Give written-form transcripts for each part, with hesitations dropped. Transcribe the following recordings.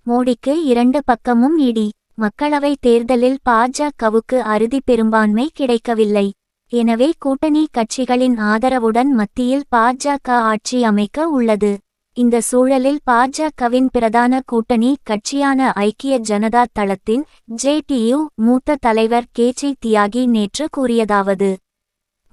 மோடிக்கு இரண்டு பக்கமும் இடி. மக்களவை தேர்தலில் பாஜகவுக்கு அறுதி பெரும்பான்மை கிடைக்கவில்லை. எனவே கூட்டணி கட்சிகளின் ஆதரவுடன் மத்தியில் பாஜக ஆட்சி அமைக்க உள்ளது. இந்த சூழலில் பாஜகவின் பிரதான கூட்டணி கட்சியான ஐக்கிய ஜனதா தளத்தின் JTU மூத்த தலைவர் கேசி தியாகி நேற்று கூறியதாவது: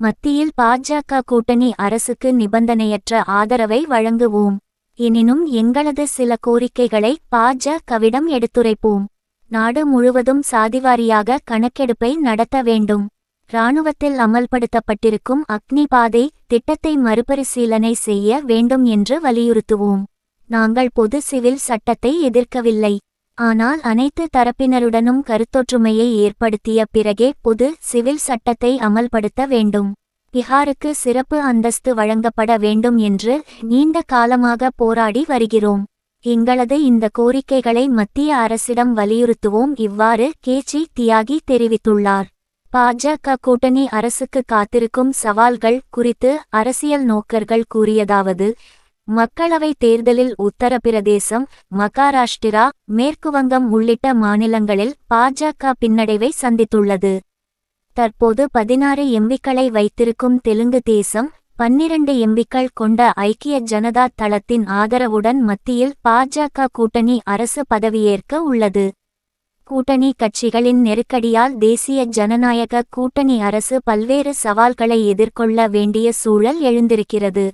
மத்தியில் பாஜக கூட்டணி அரசுக்கு நிபந்தனையற்ற ஆதரவை வழங்குவோம். எனினும் எங்களது சில கோரிக்கைகளை பாஜகவிடம் எடுத்துரைப்போம். நாடு முழுவதும் சாதிவாரியாக கணக்கெடுப்பை நடத்த வேண்டும். இராணுவத்தில் அமல்படுத்தப்பட்டிருக்கும் அக்னி பாதை திட்டத்தை மறுபரிசீலனை செய்ய வேண்டும் என்று வலியுறுத்துவோம். நாங்கள் பொது சிவில் சட்டத்தை எதிர்க்கவில்லை. ஆனால் அனைத்து தரப்பினருடனும் கருத்தொற்றுமையை ஏற்படுத்திய பிறகே பொது சிவில் சட்டத்தை அமல்படுத்த வேண்டும். பிஹாருக்கு சிறப்பு அந்தஸ்து வழங்கப்பட வேண்டும் என்று நீண்ட காலமாக போராடி வருகிறோம். எங்களது இந்த கோரிக்கைகளை மத்திய அரசிடம் வலியுறுத்துவோம். இவ்வாறு கேசி தியாகி தெரிவித்துள்ளார். பாஜக கூட்டணி அரசுக்கு காத்திருக்கும் சவால்கள் குறித்து அரசியல் நோக்கர்கள் கூறியதாவது: மக்களவை தேர்தலில் உத்தரப்பிரதேசம், மகாராஷ்டிரா, மேற்குவங்கம் உள்ளிட்ட மாநிலங்களில் பாஜக பின்னடைவை சந்தித்துள்ளது. தற்போது 16 எம்பிக்களை வைத்திருக்கும் தெலுங்கு தேசம் 12 எம்பிக்கள் கொண்ட ஐக்கிய ஜனதா தளத்தின் ஆதரவுடன் மத்தியில் பாஜக கூட்டணி அரசு பதவியேற்க உள்ளது. கூட்டணி கட்சிகளின் நெருக்கடியால் தேசிய ஜனநாயக கூட்டணி அரசு பல்வேறு சவால்களை எதிர்கொள்ள வேண்டிய சூழல் எழுந்திருக்கிறது.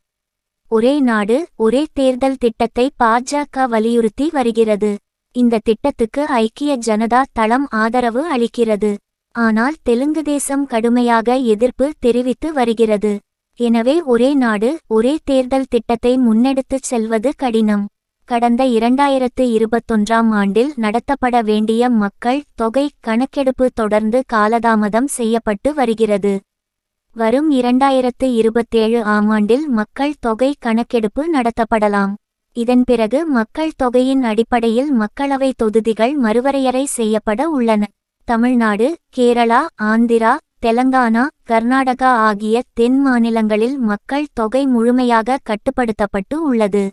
ஒரே நாடு ஒரே தேர்தல் திட்டத்தை பாஜக வலியுறுத்தி வருகிறது. இந்த திட்டத்துக்கு ஐக்கிய ஜனதா தளம் ஆதரவு அளிக்கிறது. ஆனால் தெலுங்கு தேசம் கடுமையாக எதிர்ப்பு தெரிவித்து வருகிறது. எனவே ஒரே நாடு ஒரே தேர்தல் திட்டத்தை முன்னெடுத்துச் செல்வது கடினம். கடந்த 2021ஆம் ஆண்டில் நடத்தப்பட வேண்டிய மக்கள் தொகை கணக்கெடுப்பு தொடர்ந்து காலதாமதம் செய்யப்பட்டு வருகிறது. வரும் 2027ஆம் ஆண்டில் மக்கள் தொகை கணக்கெடுப்பு நடத்தப்படலாம். இதன் பிறகு மக்கள் தொகையின் அடிப்படையில் மக்களவை தொகுதிகள் மறுவரையறை செய்யப்பட உள்ளன. தமிழ்நாடு, கேரளா, ஆந்திரா, தெலங்கானா, கர்நாடகா ஆகிய தென் மாநிலங்களில் மக்கள் தொகை முழுமையாக கட்டுப்படுத்தப்பட்டு உள்ளது.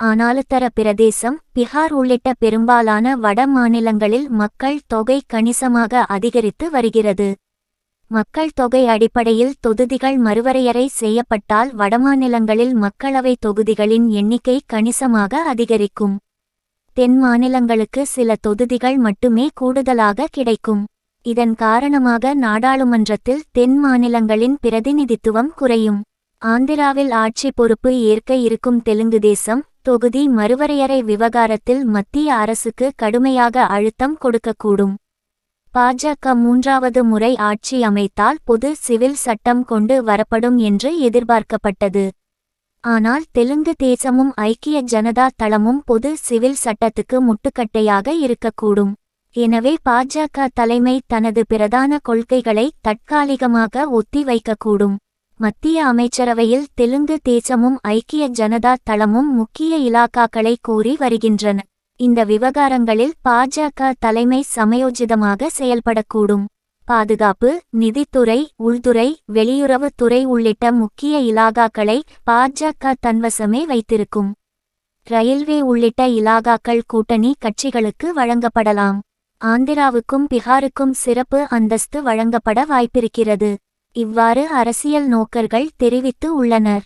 ஆனால் உத்தர பிரதேசம், பிஹார் உள்ளிட்ட பெரும்பாலான வட மாநிலங்களில் மக்கள் தொகை கணிசமாக அதிகரித்து வருகிறது. மக்கள் தொகை அடிப்படையில் தொகுதிகள் மறுவரையறை செய்யப்பட்டால் வடமாநிலங்களில் மக்களவை தொகுதிகளின் எண்ணிக்கை கணிசமாக அதிகரிக்கும். தென் மாநிலங்களுக்கு சில தொகுதிகள் மட்டுமே கூடுதலாக கிடைக்கும். இதன் காரணமாக நாடாளுமன்றத்தில் தென் மாநிலங்களின் பிரதிநிதித்துவம் குறையும். ஆந்திராவில் ஆட்சி பொறுப்பு ஏற்க இருக்கும் தெலுங்கு தேசம் தொகுதி மறுவரையறை விவகாரத்தில் மத்திய அரசுக்கு கடுமையாக அழுத்தம் கொடுக்கக்கூடும். பாஜக 3வது முறை ஆட்சி அமைத்தால் பொது சிவில் சட்டம் கொண்டு வரப்படும் என்று எதிர்பார்க்கப்பட்டது. ஆனால் தெலுங்கு தேசமும் ஐக்கிய ஜனதா தளமும் பொது சிவில் சட்டத்துக்கு முட்டுக்கட்டையாக இருக்கக்கூடும். எனவே பாஜக தலைமை தனது பிரதான கொள்கைகளை தற்காலிகமாக ஒத்தி வைக்கக்கூடும். மத்திய அமைச்சரவையில் தெலுங்கு தேசமும் ஐக்கிய ஜனதா தளமும் முக்கிய இலாக்காக்களை கோரி வருகின்றன. இந்த விவகாரங்களில் பாஜக தலைமை சமயோஜிதமாக செயல்படக்கூடும். பாதுகாப்பு, நிதித்துறை, உள்துறை, வெளியுறவுத்துறை உள்ளிட்ட முக்கிய இலாகாக்களை பாஜக தன்வசமே வைத்திருக்கும். ரயில்வே உள்ளிட்ட இலாகாக்கள் கூட்டணி கட்சிகளுக்கு வழங்கப்படலாம். ஆந்திராவுக்கும் பிஹாருக்கும் சிறப்பு அந்தஸ்து வழங்கப்பட வாய்ப்பிருக்கிறது. இவ்வாறு அரசியல் நோக்கர்கள் தெரிவித்து உள்ளனர்.